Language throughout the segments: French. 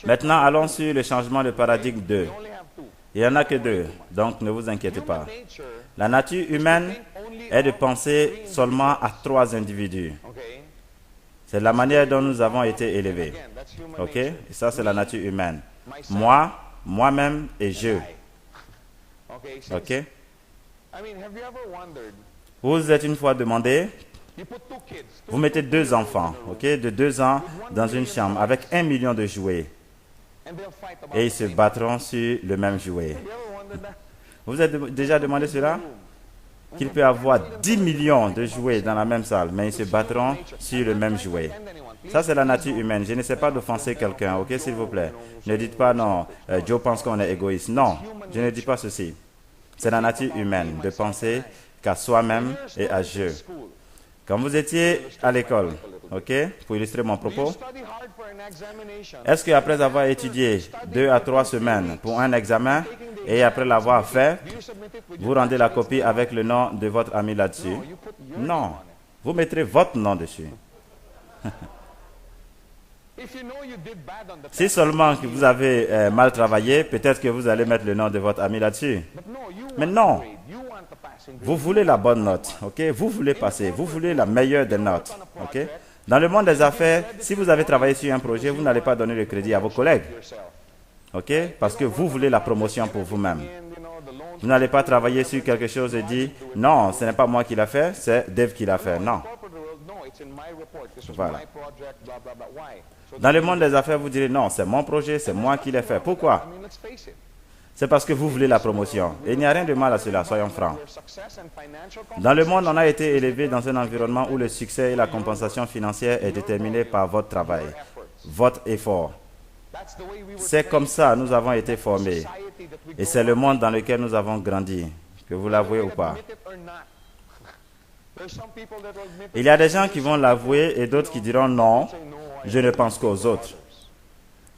Maintenant, allons sur le changement de paradigme 2. Il n'y en a que deux, donc ne vous inquiétez pas. La nature humaine est de penser seulement à 3 individus. C'est la manière dont nous avons été élevés. Ok? Et ça, c'est la nature humaine. Moi, moi-même et je. Ok? Vous vous êtes une fois demandé, vous mettez 2 enfants, ok, de 2 ans dans une chambre avec 1 million de jouets. Et ils se battront sur le même jouet. Vous vous êtes déjà demandé cela? Qu'il peut y avoir 10 millions de jouets dans la même salle, mais ils se battront sur le même jouet. Ça, c'est la nature humaine. Je n'essaie pas d'offenser quelqu'un, ok, s'il vous plaît. Ne dites pas non, Joe pense qu'on est égoïste. Non, je ne dis pas ceci. C'est la nature humaine de penser qu'à soi-même et à je. Quand vous étiez à l'école, ok, pour illustrer mon propos, est-ce qu'après avoir étudié 2 à 3 semaines pour un examen et après l'avoir fait, vous rendez la copie avec le nom de votre ami là-dessus? Non, vous mettrez votre nom dessus. Si seulement que vous avez mal travaillé, peut-être que vous allez mettre le nom de votre ami là-dessus. Mais non, vous voulez la bonne note, ok? Vous voulez passer, vous voulez la meilleure des notes, ok? Dans le monde des affaires, si vous avez travaillé sur un projet, vous n'allez pas donner le crédit à vos collègues, ok? Parce que vous voulez la promotion pour vous-même. Vous n'allez pas travailler sur quelque chose et dire, non, ce n'est pas moi qui l'a fait, c'est Dave qui l'a fait. Non. Voilà. Dans le monde des affaires, vous direz, non, c'est mon projet, c'est moi qui l'ai fait. Pourquoi? C'est parce que vous voulez la promotion. Et il n'y a rien de mal à cela, soyons francs. Dans le monde, on a été élevé dans un environnement où le succès et la compensation financière est déterminé par votre travail, votre effort. C'est comme ça nous avons été formés. Et c'est le monde dans lequel nous avons grandi, que vous l'avouez ou pas. Il y a des gens qui vont l'avouer et d'autres qui diront non, je ne pense qu'aux autres.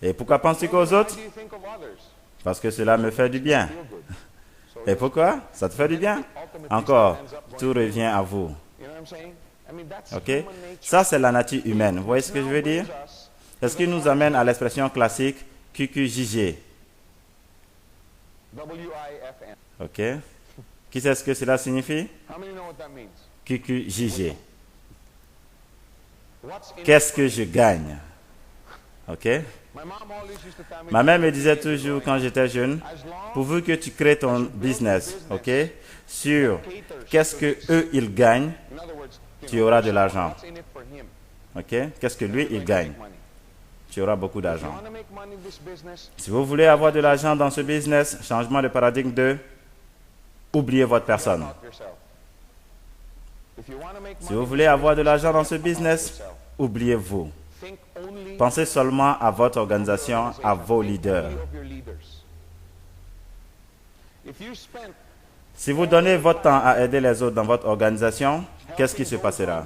Et pourquoi penses-tu qu'aux autres? Parce que cela me fait du bien. Et pourquoi? Ça te fait du bien? Encore, tout revient à vous. Ok? Ça, c'est la nature humaine. Vous voyez ce que je veux dire? C'est ce qui nous amène à l'expression classique QQJG. Ok? Qui sait ce que cela signifie? QQJG. Qu'est-ce que je gagne? Ok? Ma mère me disait toujours quand j'étais jeune, pourvu que tu crées ton business, ok, sur qu'est-ce que eux ils gagnent, tu auras de l'argent. Ok? Qu'est-ce que lui il gagne? Tu auras beaucoup d'argent. Si vous voulez avoir de l'argent dans ce business, changement de paradigme 2, oubliez votre personne. Si vous voulez avoir de l'argent dans ce business, oubliez-vous. Pensez seulement à votre organisation, à vos leaders. Si vous donnez votre temps à aider les autres dans votre organisation, qu'est-ce qui se passera?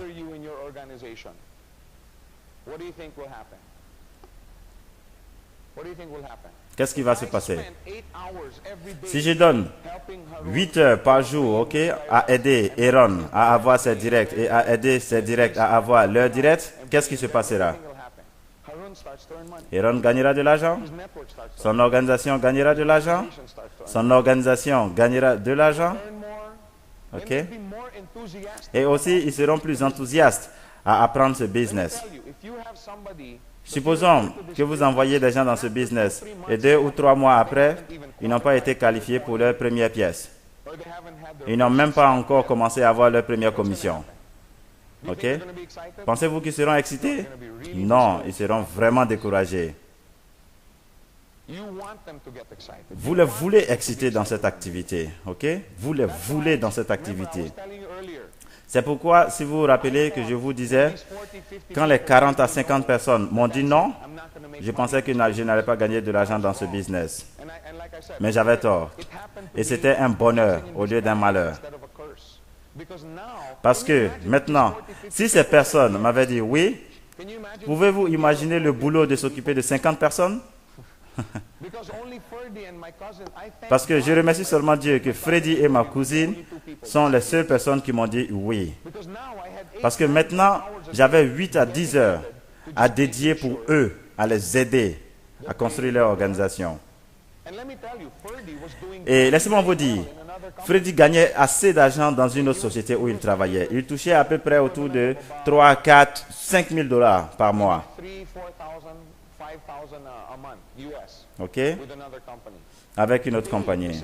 Qu'est-ce qui va se passer? Si je donne 8 heures par jour, ok, à aider Aaron à avoir ses directs et à aider ses directs à avoir leurs directs, qu'est-ce qui se passera? Aaron gagnera de l'argent, son organisation gagnera de l'argent, son organisation gagnera de l'argent, ok? Et aussi, ils seront plus enthousiastes à apprendre ce business. Supposons que vous envoyez des gens dans ce business et 2 ou 3 mois après, ils n'ont pas été qualifiés pour leur première pièce. Ils n'ont même pas encore commencé à avoir leur première commission. Ok? Pensez-vous qu'ils seront excités? Non, ils seront vraiment découragés. Vous les voulez exciter dans cette activité. Ok? Vous les voulez dans cette activité. C'est pourquoi, si vous vous rappelez que je vous disais, quand les 40 à 50 personnes m'ont dit non, je pensais que je n'allais pas gagner de l'argent dans ce business. Mais j'avais tort. Et c'était un bonheur au lieu d'un malheur. Parce que maintenant, si ces personnes m'avaient dit oui, pouvez-vous imaginer le boulot de s'occuper de 50 personnes? Parce que je remercie seulement Dieu que Freddy et ma cousine sont les seules personnes qui m'ont dit oui. Parce que maintenant, j'avais 8 à 10 heures à dédier pour eux, à les aider à construire leur organisation. Et laissez-moi vous dire, Freddy gagnait assez d'argent dans une autre société où il travaillait. Il touchait à peu près autour de 3, 4, 5 000 dollars par mois. OK? Avec une autre compagnie.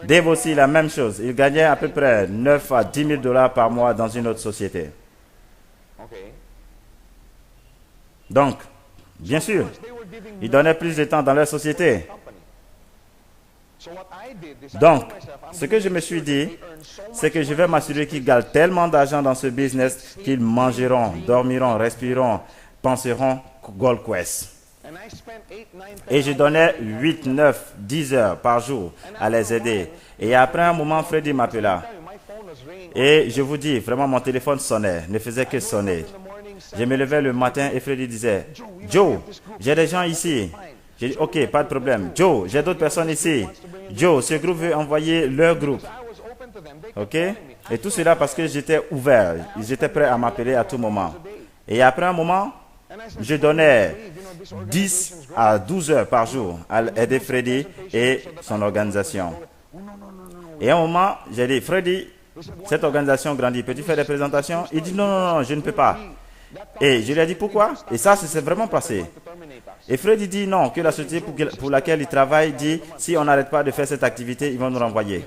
Dave aussi, la même chose. Il gagnait à peu près 9 à 10 000 dollars par mois dans une autre société. Donc, bien sûr, ils donnaient plus de temps dans leur société. Donc, ce que je me suis dit, c'est que je vais m'assurer qu'ils gagnent tellement d'argent dans ce business qu'ils mangeront, dormiront, respireront, penseront Gold Quest. Et je donnais 8, 9, 10 heures par jour à les aider. Et après un moment, Freddy m'appela. Et je vous dis, vraiment, mon téléphone sonnait, ne faisait que sonner. Je me levais le matin et Freddy disait, « Joe, j'ai des gens ici. » J'ai dit, « Ok, pas de problème. Joe, j'ai d'autres personnes ici. Joe, ce groupe veut envoyer leur groupe. » Ok? Et tout cela parce que j'étais ouvert. Ils étaient prêts à m'appeler à tout moment. Et après un moment, je donnais 10 à 12 heures par jour à aider Freddy et son organisation. Et à un moment, j'ai dit, « Freddy, cette organisation grandit. Peux-tu faire des présentations? » Il dit, « Non, non, non, je ne peux pas. » Et je lui ai dit, « Pourquoi? » Et ça s'est vraiment passé. Et Freddy dit non, que la société pour laquelle il travaille dit, si on n'arrête pas de faire cette activité, ils vont nous renvoyer.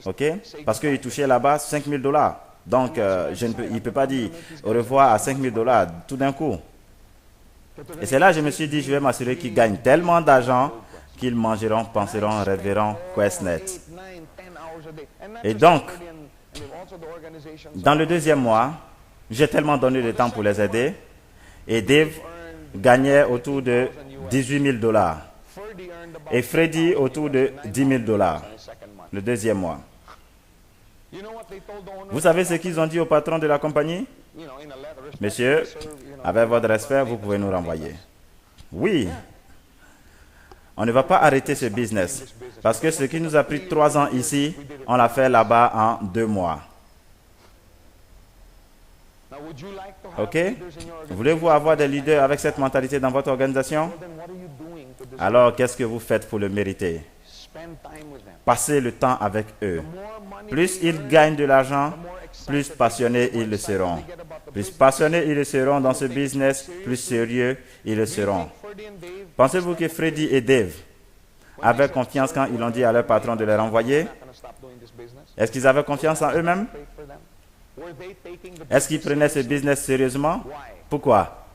OK? Parce qu'il touchait là-bas 5 000 dollars. Donc, il ne peut pas dire au revoir à 5 000 dollars tout d'un coup. Et c'est là que je me suis dit, je vais m'assurer qu'ils gagnent tellement d'argent qu'ils mangeront, penseront, rêveront QuestNet. Et donc, dans le deuxième mois, j'ai tellement donné de temps pour les aider. Et Dave gagnait autour de 18 000 dollars. Et Freddy autour de 10 000 dollars. Le deuxième mois. Vous savez ce qu'ils ont dit au patron de la compagnie? Monsieur, avec votre respect, vous pouvez nous renvoyer. Oui. On ne va pas arrêter ce business. Parce que ce qui nous a pris 3 ans ici, on l'a fait là-bas en 2 mois. OK? Voulez-vous avoir des leaders avec cette mentalité dans votre organisation? Alors, qu'est-ce que vous faites pour le mériter? Passez le temps avec eux. Plus ils gagnent de l'argent, plus passionnés ils le seront. Plus passionnés ils le seront dans ce business, plus sérieux ils le seront. Pensez-vous que Freddy et Dave avaient confiance quand ils ont dit à leur patron de les renvoyer? Est-ce qu'ils avaient confiance en eux-mêmes? Est-ce qu'ils prenaient ce business sérieusement? Pourquoi?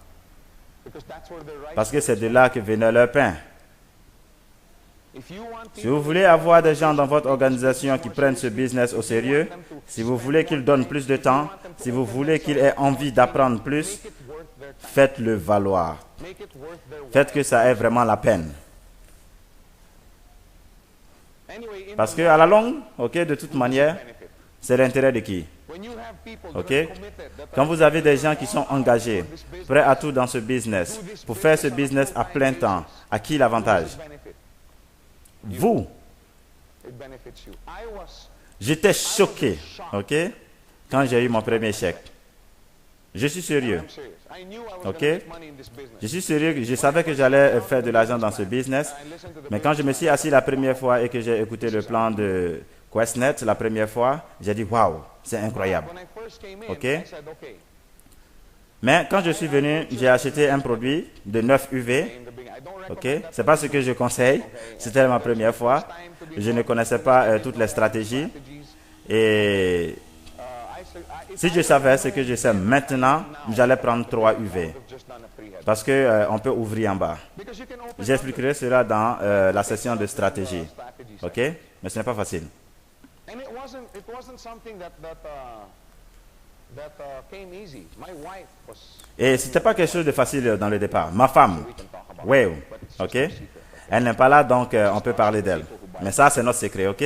Parce que c'est de là que venait leur pain. Si vous voulez avoir des gens dans votre organisation qui prennent ce business au sérieux, si vous voulez qu'ils donnent plus de temps, si vous voulez qu'ils aient envie d'apprendre plus, faites-le valoir. Faites que ça ait vraiment la peine. Parce qu'à la longue, ok, de toute manière, c'est l'intérêt de qui? Ok? Quand vous avez des gens qui sont engagés, prêts à tout dans ce business, pour faire ce business à plein temps, à qui l'avantage? Vous. J'étais choqué, ok, quand j'ai eu mon premier chèque. Je suis sérieux. Ok? Je suis sérieux, je savais que j'allais faire de l'argent dans ce business, mais quand je me suis assis la première fois et que j'ai écouté le plan de QuestNet la première fois, j'ai dit waouh, c'est incroyable. Ok? Mais quand je suis venu, j'ai acheté un produit de 9 UV. Ok? C'est pas ce que je conseille. C'était ma première fois. Je ne connaissais pas toutes les stratégies. Et si je savais ce que je sais maintenant, j'allais prendre 3 UV. Parce qu'on peut ouvrir en bas. J'expliquerai cela dans la session de stratégie. Ok? Mais ce n'est pas facile. Et ce n'était pas quelque chose de facile dans le départ. Ma femme, oui, ok? Elle n'est pas là, donc on peut parler d'elle. Mais ça, c'est notre secret, ok?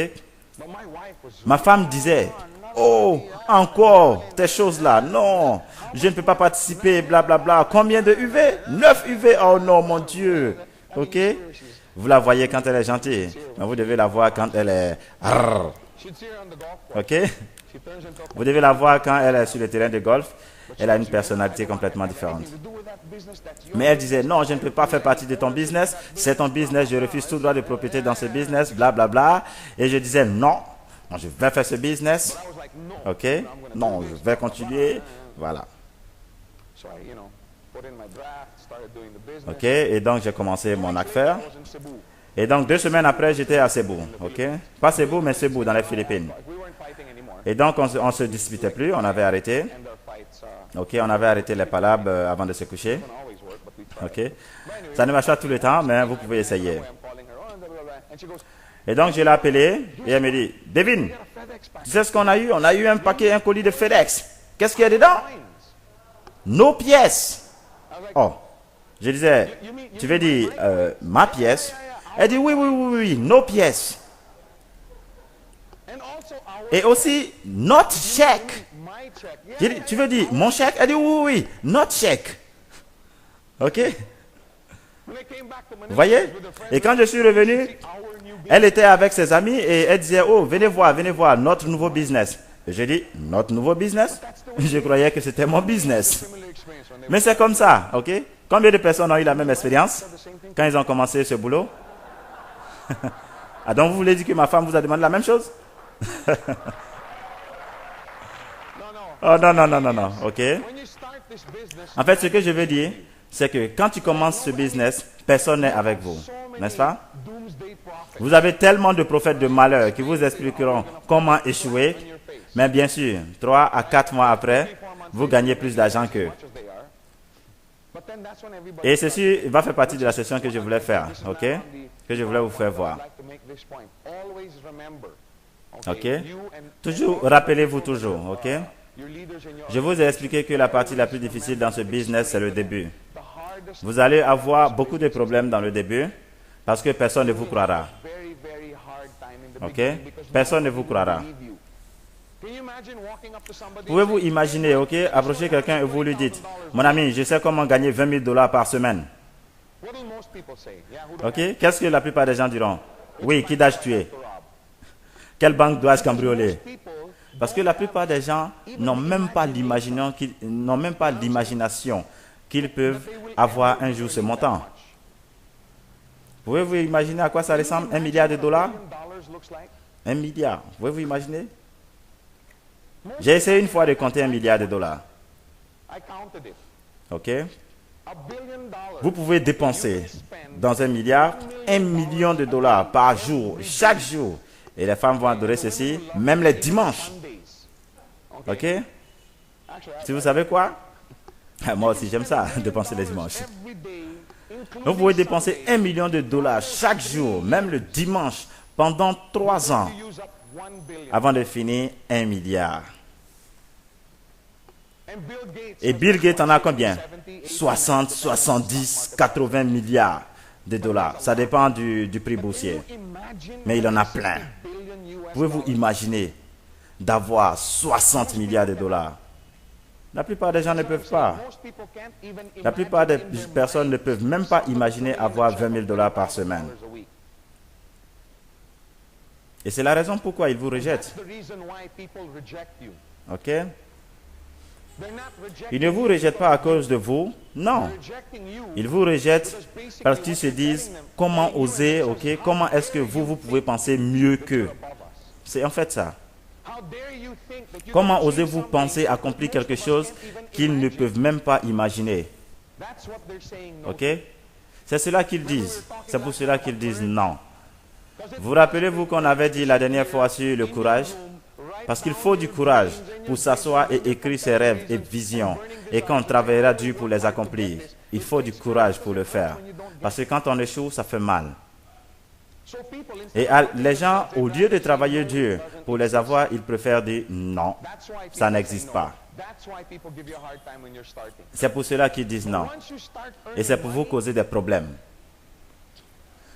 Ma femme disait, oh, encore ces choses-là, non, je ne peux pas participer, blablabla. Combien de UV? 9 UV, oh non, mon Dieu, ok? Vous la voyez quand elle est gentille, mais vous devez la voir quand elle est... Ok? Vous devez la voir quand elle est sur le terrain de golf. Elle a une personnalité complètement différente. Mais elle disait, non, je ne peux pas faire partie de ton business. C'est ton business, je refuse tout droit de propriété dans ce business, blablabla. Et je disais, non, je vais faire ce business. OK? Non, je vais continuer. Voilà. OK? Et donc, j'ai commencé mon affaire. Et donc, 2 semaines après, j'étais à Cebu. OK? Pas Cebu, mais Cebu, dans les Philippines. Et donc, on ne se disputait plus. On avait arrêté. OK? On avait arrêté les palabres avant de se coucher. OK? Ça ne marche pas tout le temps, mais vous pouvez essayer. Et donc, je l'ai appelée et elle me dit, Devin, tu sais ce qu'on a eu? On a eu un colis de FedEx. Qu'est-ce qu'il y a dedans? Nos pièces. Oh. Je disais, tu veux dire ma pièce? Elle dit, oui, nos pièces. Et aussi, notre chèque. J'ai dit, tu veux dire mon chèque? Elle dit, oui, notre chèque. OK? Vous voyez? Et quand je suis revenu, elle était avec ses amis et elle disait, oh, venez voir notre nouveau business. Et j'ai dit, notre nouveau business? Je croyais que c'était mon business. Mais c'est comme ça, OK? Combien de personnes ont eu la même expérience quand ils ont commencé ce boulot? Ah, donc vous voulez dire que ma femme vous a demandé la même chose? Oh non, OK? En fait, ce que je veux dire, c'est que quand tu commences ce business, personne n'est avec vous, n'est-ce pas? Vous avez tellement de prophètes de malheur qui vous expliqueront comment échouer, mais bien sûr, 3 à 4 mois après, vous gagnez plus d'argent qu'eux. Et ceci va faire partie de la session que je voulais faire, OK? Que je voulais vous faire voir. OK? Toujours, rappelez-vous toujours, OK? Je vous ai expliqué que la partie la plus difficile dans ce business, c'est le début. Vous allez avoir beaucoup de problèmes dans le début parce que personne ne vous croira. OK? Personne ne vous croira. Pouvez-vous imaginer, OK, approcher quelqu'un et vous lui dites, mon ami, je sais comment gagner $20,000 par semaine. OK? Qu'est-ce que la plupart des gens diront? Oui, qui dois-je tuer? Quelle banque dois-je cambrioler? Parce que la plupart des gens n'ont même pas l'imagination qu'ils peuvent avoir un jour ce montant. Pouvez-vous imaginer à quoi ça ressemble? $1 milliard? 1 milliard. Pouvez-vous imaginer? J'ai essayé une fois de compter $1 milliard. OK? Vous pouvez dépenser dans 1 milliard $1 million par jour, chaque jour. Et les femmes vont adorer ceci, même les dimanches. OK? Si vous savez quoi? Moi aussi, j'aime ça, dépenser les dimanches. Vous pouvez dépenser $1 million chaque jour, même le dimanche, pendant 3 ans, avant de finir 1 milliard. Et Bill Gates en a combien? 60, 70, 80 milliards de dollars. Ça dépend du prix boursier. Mais il en a plein. Pouvez-vous imaginer d'avoir 60 milliards de dollars? La plupart des gens ne peuvent pas. La plupart des personnes ne peuvent même pas imaginer avoir $20,000 par semaine. Et c'est la raison pourquoi ils vous rejettent. OK? Ils ne vous rejettent pas à cause de vous. Non. Ils vous rejettent parce qu'ils se disent comment oser, OK? Comment est-ce que vous pouvez penser mieux qu'eux? C'est en fait ça. Comment osez-vous penser accomplir quelque chose qu'ils ne peuvent même pas imaginer? OK? C'est cela qu'ils disent. C'est pour cela qu'ils disent non. Vous rappelez-vous qu'on avait dit la dernière fois sur le courage? Parce qu'il faut du courage pour s'asseoir et écrire ses rêves et visions. Et qu'on travaillera dur pour les accomplir. Il faut du courage pour le faire. Parce que quand on échoue, ça fait mal. Et les gens, au lieu de travailler dur pour les avoir, ils préfèrent dire non, ça n'existe pas. C'est pour cela qu'ils disent non. Et c'est pour vous causer des problèmes.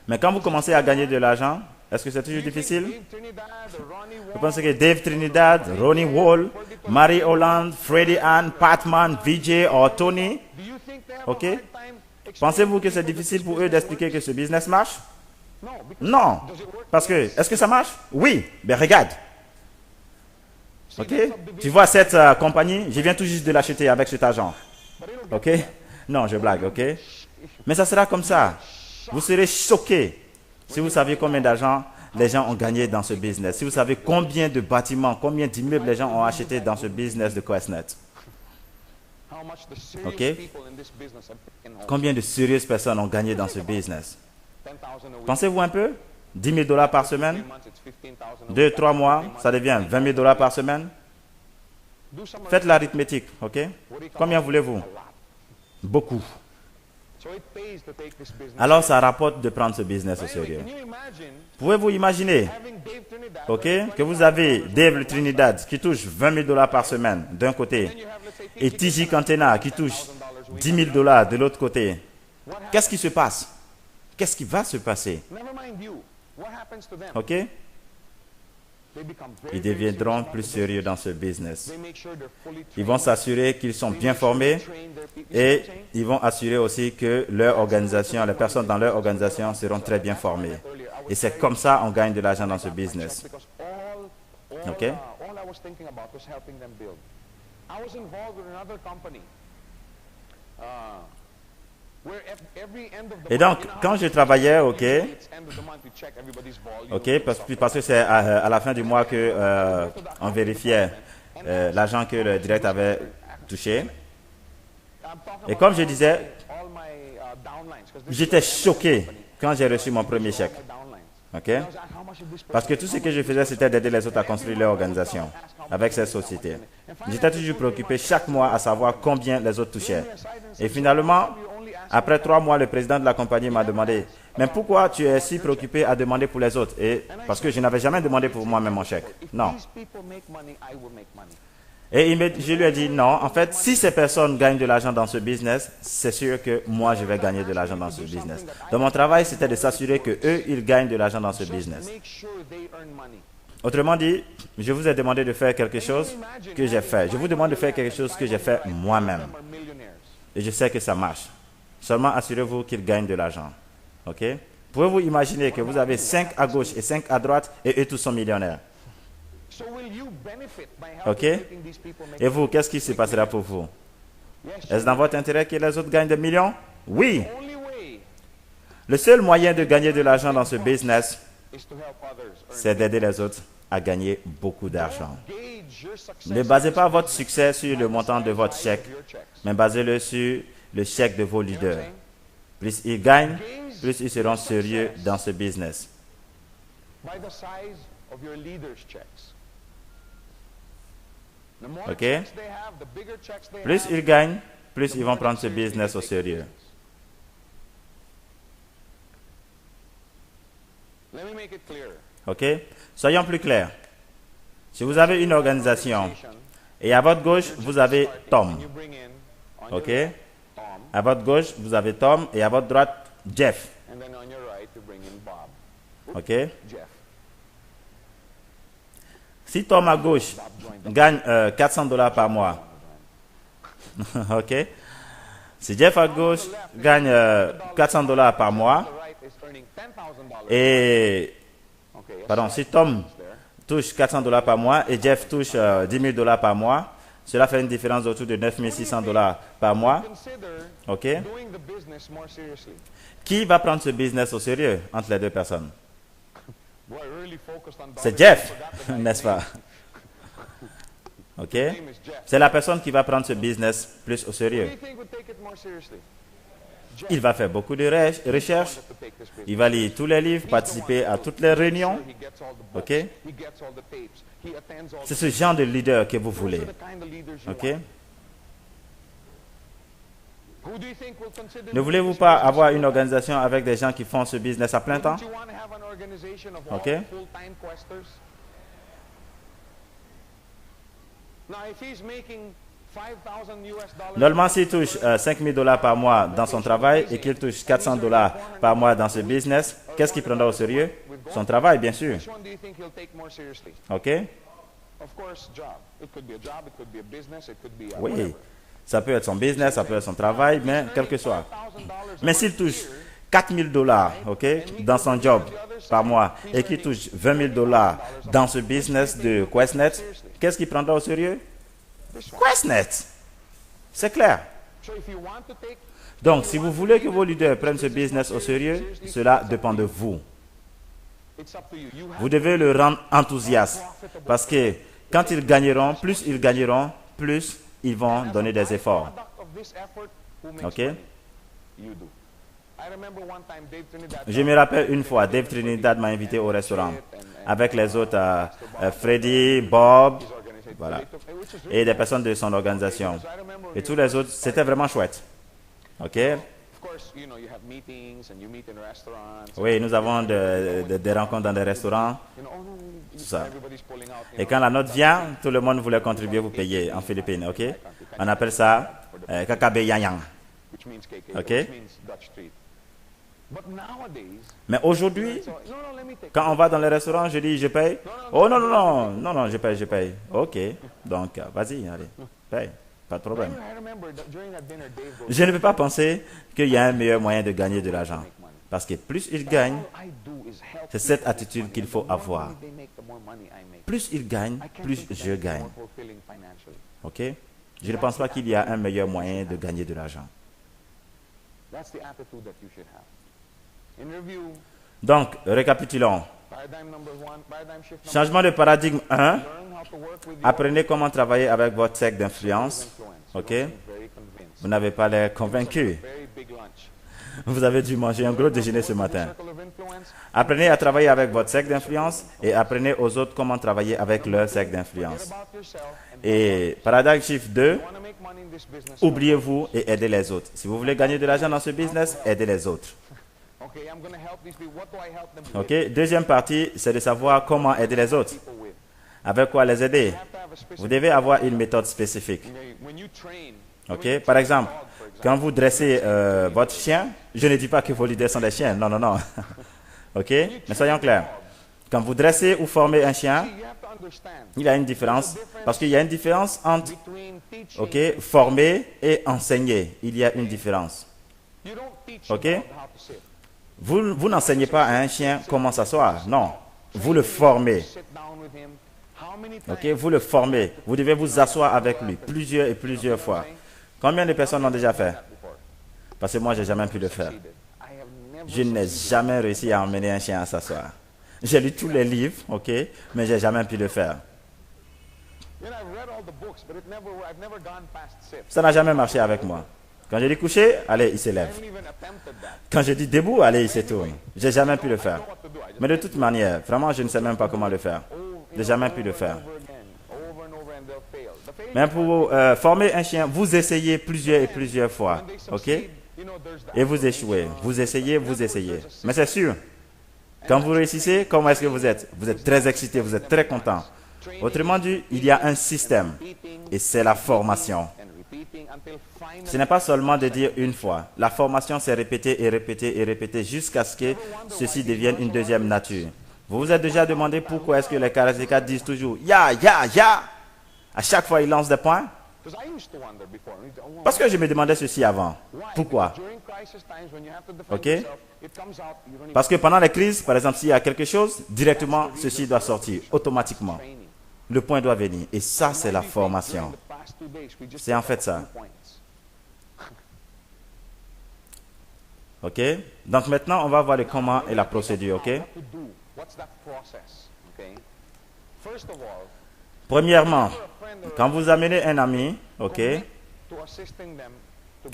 Mais quand vous commencez à gagner de l'argent, est-ce que c'est toujours difficile? Vous pensez que Dave Trinidad, Ronnie Wall, Marie Holland, Freddie Ann, Patman, Vijay ou Tony, OK? Pensez-vous que c'est difficile pour eux d'expliquer que ce business marche? Non. Parce que, est-ce que ça marche? Oui. Mais regarde. Ok? Tu vois cette compagnie, je viens tout juste de l'acheter avec cet argent. Ok? Non, je blague, ok? Mais ça sera comme ça. Vous serez choqués si vous savez combien d'argent les gens ont gagné dans ce business. Si vous savez combien de bâtiments, combien d'immeubles les gens ont acheté dans ce business de QuestNet. Ok? Combien de sérieuses personnes ont gagné dans ce business? Pensez-vous un peu? 10 000 dollars par semaine? 2, 3 mois, ça devient 20 000 dollars par semaine? Faites l'arithmétique, ok? Combien voulez-vous? Beaucoup. Alors, ça rapporte de prendre ce business au sérieux. Pouvez-vous imaginer, ok, que vous avez Dave Trinidad qui touche 20 000 dollars par semaine d'un côté et TJ Cantena qui touche 10 000 dollars de l'autre côté? Qu'est-ce qui se passe? Qu'est-ce qui va se passer? Ok? Ils deviendront plus sérieux dans ce business. Ils vont s'assurer qu'ils sont bien formés et ils vont assurer aussi que leur organisation, les personnes dans leur organisation seront très bien formées. Et c'est comme ça qu'on gagne de l'argent dans ce business. Ok? Et donc, quand je travaillais, ok, parce que c'est à la fin du mois que on vérifiait l'argent que le directeur avait touché. Et comme je disais, j'étais choqué quand j'ai reçu mon premier chèque. Ok? Parce que tout ce que je faisais, c'était d'aider les autres à construire leur organisation avec cette société. J'étais toujours préoccupé chaque mois à savoir combien les autres touchaient. Et finalement, après 3 mois, le président de la compagnie m'a demandé, mais pourquoi tu es si préoccupé à demander pour les autres? Et parce que je n'avais jamais demandé pour moi-même mon chèque. Non. Et je lui ai dit, non, en fait, si ces personnes gagnent de l'argent dans ce business, c'est sûr que moi, je vais gagner de l'argent dans ce business. Donc, mon travail, c'était de s'assurer qu'eux, ils gagnent de l'argent dans ce business. Autrement dit, je vous ai demandé de faire quelque chose que j'ai fait. Je vous demande de faire quelque chose que j'ai fait moi-même. Et je sais que ça marche. Seulement assurez-vous qu'ils gagnent de l'argent. Ok? Pouvez-vous imaginer que vous avez 5 à gauche et 5 à droite et eux tous sont millionnaires? Ok? Et vous, qu'est-ce qui se passera pour vous? Est-ce dans votre intérêt que les autres gagnent des millions? Oui. Le seul moyen de gagner de l'argent dans ce business, c'est d'aider les autres à gagner beaucoup d'argent. Ne basez pas votre succès sur le montant de votre chèque, mais basez-le sur le chèque de vos leaders. Plus ils gagnent, plus ils seront sérieux dans ce business. Ok? Plus ils gagnent, plus ils vont prendre ce business au sérieux. Ok? Soyons plus clairs. Si vous avez une organisation et à votre gauche, vous avez Tom. Ok? À votre gauche, vous avez Tom et à votre droite, Jeff. Ok? Si Tom à gauche gagne 400 dollars par mois, ok? Si Jeff à gauche gagne 400 dollars par mois, et, pardon, si Tom touche 400 dollars par mois et Jeff touche 10 000 dollars par mois, cela fait une différence autour de 9 600 dollars par mois. Ok? Qui va prendre ce business au sérieux entre les deux personnes? C'est Jeff, n'est-ce pas? Ok? C'est la personne qui va prendre ce business plus au sérieux. Il va faire beaucoup de recherches. Il va lire tous les livres, participer à toutes les réunions. Ok? C'est ce genre de leader que vous voulez. Ok? Ne voulez-vous pas avoir une organisation avec des gens qui font ce business à plein temps? Ok? Normalement, s'il touche 5 000 dollars par mois dans son travail et qu'il touche 400 dollars par mois dans ce business, qu'est-ce qu'il prendra au sérieux? Son travail, bien sûr. Ok? Oui. Ça peut être son business, ça peut être son travail, mais quel que soit. Mais s'il touche 4 000 dollars, ok, dans son job par mois et qu'il touche 20 000 dollars dans ce business de QuestNet, Qu'est-ce qui prendra au sérieux? QuestNet. C'est clair. Donc, si vous voulez que vos leaders prennent ce business au sérieux, cela dépend de vous. Vous devez le rendre enthousiaste. Parce que quand ils gagneront, plus ils vont donner des efforts. OK? Je me rappelle une fois, Dave Trinidad m'a invité au restaurant avec les autres, Freddy, Bob, voilà, et des personnes de son organisation. Et tous les autres, c'était vraiment chouette. OK? Oui, nous avons des rencontres dans des restaurants, tout ça. Et quand la note vient, tout le monde voulait contribuer pour payer en Philippines. OK? On appelle ça kakabe yanyang. OK? Mais aujourd'hui, quand on va dans les restaurants, je dis, je paye. Oh non, non, non, non, je paye. OK, donc vas-y, allez, paye, pas de problème. Je ne peux pas penser qu'il y a un meilleur moyen de gagner de l'argent. Parce que plus il gagne, c'est cette attitude qu'il faut avoir. Plus il gagne, plus je gagne. OK? Je ne pense pas qu'il y a un meilleur moyen de gagner de l'argent. Donc, récapitulons. Changement de paradigme 1. Apprenez comment travailler avec votre cercle d'influence. OK? Vous n'avez pas l'air convaincu. Vous avez dû manger un gros déjeuner ce matin. Apprenez à travailler avec votre cercle d'influence et apprenez aux autres comment travailler avec leur cercle d'influence. Et paradigme shift 2. Oubliez-vous et aidez les autres. Si vous voulez gagner de l'argent dans ce business, aidez les autres. OK. Deuxième partie, c'est de savoir comment aider les autres. Avec quoi les aider? Vous devez avoir une méthode spécifique. OK. Par exemple, quand vous dressez votre chien, je ne dis pas que vos leaders sont des chiens. Non, non, non. OK. Mais soyons clairs. Quand vous dressez ou formez un chien, il y a une différence. Parce qu'il y a une différence entre former et enseigner. Il y a une différence. OK. Vous n'enseignez pas à un chien comment s'asseoir. Non. Vous le formez. OK. Vous le formez. Vous devez vous asseoir avec lui plusieurs et plusieurs fois. Combien de personnes l'ont déjà fait? Parce que moi, je n'ai jamais pu le faire. Je n'ai jamais réussi à emmener un chien à s'asseoir. J'ai lu tous les livres, OK, mais je n'ai jamais pu le faire. Ça n'a jamais marché avec moi. Quand je dis coucher, allez, il se lève. Quand je dis debout, allez, il se tourne. Je n'ai jamais pu le faire. Mais de toute manière, vraiment, je ne sais même pas comment le faire. Je n'ai jamais pu le faire. Mais pour former un chien, vous essayez plusieurs et plusieurs fois, OK? Et vous échouez. Vous essayez. Mais c'est sûr, quand vous réussissez, comment est-ce que vous êtes? Vous êtes très excité, vous êtes très content. Autrement dit, il y a un système et c'est la formation. Ce n'est pas seulement de dire une fois. La formation, c'est répéter et répéter et répéter jusqu'à ce que ceci devienne une deuxième nature. Vous vous êtes déjà demandé pourquoi est-ce que les karatékas disent toujours « Ya, ya, ya » à chaque fois ils lancent des points? Parce que je me demandais ceci avant. Pourquoi? OK? Parce que pendant les crises, par exemple, s'il y a quelque chose, directement, ceci doit sortir automatiquement. Le point doit venir. Et ça, c'est la formation. C'est en fait ça. OK? Donc maintenant, on va voir le comment et la procédure. OK? Premièrement, quand vous amenez un ami, OK,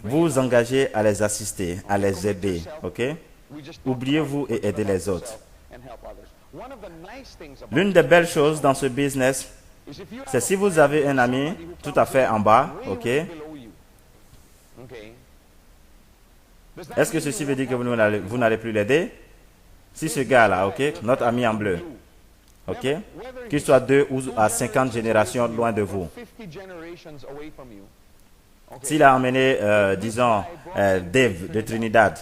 vous engagez à les assister, à les aider. OK? Oubliez-vous et aidez les autres. L'une des belles choses dans ce business, c'est si vous avez un ami tout à fait en bas, OK? Est-ce que ceci veut dire que vous n'allez plus l'aider? Si ce gars-là, OK, notre ami en bleu, OK, qu'il soit 2 ou à 50 générations loin de vous. S'il a emmené, disons, Dave de Trinidad,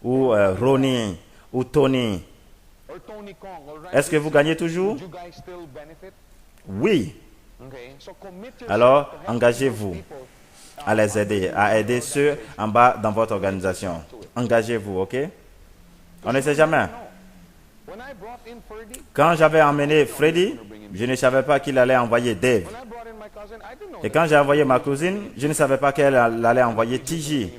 ou Ronnie, ou Tony, est-ce que vous gagnez toujours? Oui. Alors, engagez-vous à les aider, à aider ceux en bas dans votre organisation. Engagez-vous, OK? On ne sait jamais. Quand j'avais emmené Freddy, je ne savais pas qu'il allait envoyer Dave. Et quand j'ai envoyé ma cousine, je ne savais pas qu'elle allait envoyer TJ.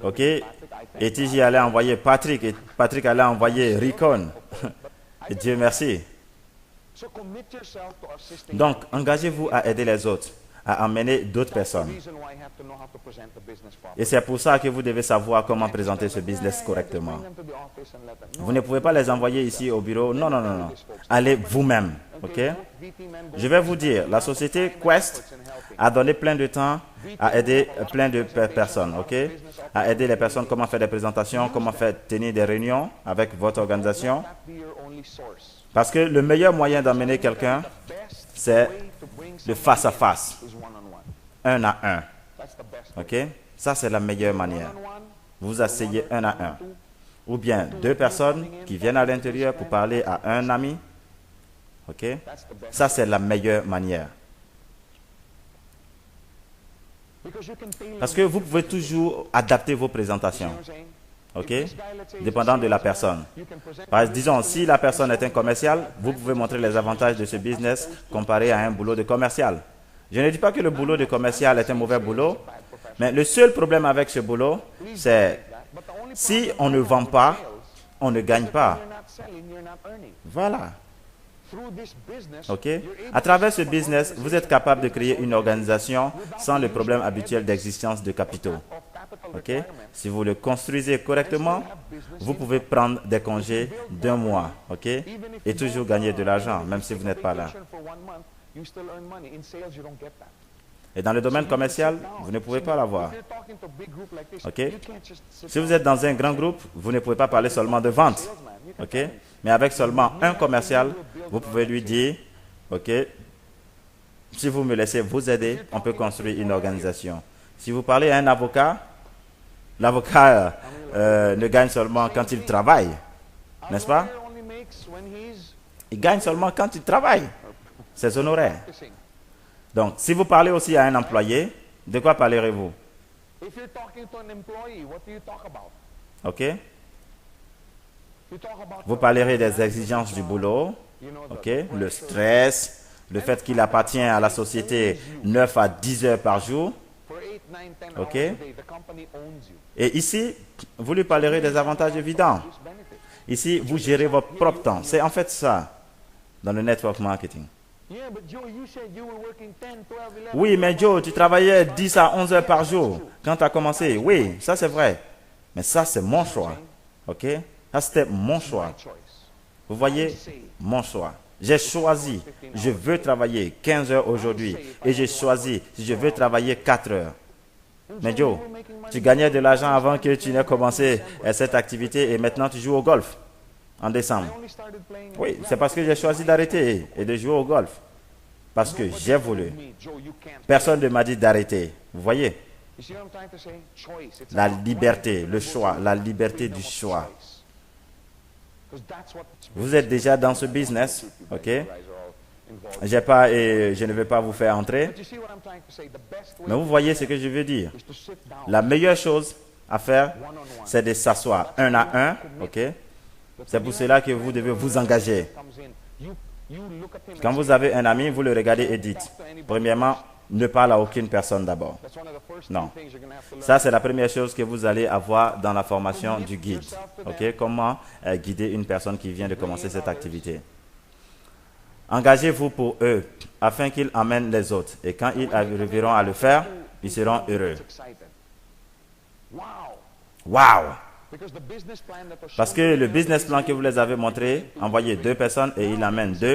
Ok? Et TJ allait envoyer Patrick. Et Patrick allait envoyer Ricon. Et Dieu merci. Donc, engagez-vous à aider les autres, à emmener d'autres personnes. Et c'est pour ça que vous devez savoir comment présenter ce business correctement. Vous ne pouvez pas les envoyer ici au bureau. Non, non, non, non. Allez vous-même. Ok? Je vais vous dire, la société Quest a donné plein de temps à aider plein de personnes. Ok? À aider les personnes comment faire des présentations, comment faire tenir des réunions avec votre organisation. Parce que le meilleur moyen d'emmener quelqu'un, c'est le face-à-face, un à un. Ok? Ça, c'est la meilleure manière. Vous vous asseyez un à un. Ou bien deux personnes qui viennent à l'intérieur pour parler à un ami. Ok? Ça, c'est la meilleure manière. Parce que vous pouvez toujours adapter vos présentations. Ok? Dépendant de la personne. Disons, si la personne est un commercial, vous pouvez montrer les avantages de ce business comparé à un boulot de commercial. Je ne dis pas que le boulot de commercial est un mauvais boulot, mais le seul problème avec ce boulot, c'est si on ne vend pas, on ne gagne pas. Voilà. Ok? À travers ce business, vous êtes capable de créer une organisation sans le problème habituel d'existence de capitaux. Ok? Si vous le construisez correctement, vous pouvez prendre des congés d'1 mois, ok? Et toujours gagner de l'argent, même si vous n'êtes pas là. Et dans le domaine commercial, vous ne pouvez pas l'avoir. Ok? Si vous êtes dans un grand groupe, vous ne pouvez pas parler seulement de vente. Ok? Mais avec seulement un commercial, vous pouvez lui dire, ok, si vous me laissez vous aider, on peut construire une organisation. Si vous parlez à un avocat, l'avocat ne gagne seulement quand il travaille, n'est-ce pas? Il gagne seulement quand il travaille. Ses honoraires. Donc, si vous parlez aussi à un employé, de quoi parlerez-vous? Ok? Vous parlerez des exigences du boulot, ok? Le stress, le fait qu'il appartient à la société 9 à 10 heures par jour. Ok? Et ici, vous lui parlerez des avantages évidents. Ici, vous gérez votre propre temps. C'est en fait ça, dans le network marketing. Oui, mais Joe, tu travaillais 10 à 11 heures par jour quand tu as commencé. Oui, ça c'est vrai. Mais ça, c'est mon choix. Ok? Ça, c'était mon choix. Vous voyez, mon choix. J'ai choisi, je veux travailler 15 heures aujourd'hui. Et j'ai choisi, si je veux travailler 4 heures. Mais Joe, tu gagnais de l'argent avant que tu n'aies commencé cette activité et maintenant tu joues au golf en décembre. Oui, c'est parce que j'ai choisi d'arrêter et de jouer au golf. Parce que j'ai voulu. Personne ne m'a dit d'arrêter. Vous voyez? La liberté, le choix, la liberté du choix. Vous êtes déjà dans ce business, ok? Je ne vais pas vous faire entrer. Mais vous voyez ce que je veux dire. La meilleure chose à faire, c'est de s'asseoir un à un, ok? C'est pour cela que vous devez vous engager. Quand vous avez un ami, vous le regardez et dites, premièrement, ne parle à aucune personne d'abord. Non. Ça, c'est la première chose que vous allez avoir dans la formation du guide. Ok? Comment guider une personne qui vient de commencer cette activité. Engagez-vous pour eux afin qu'ils amènent les autres. Et quand ils arriveront à le faire, ils seront heureux. Wow! Parce que le business plan que vous les avez montré, envoyez 2 personnes et ils amènent 2.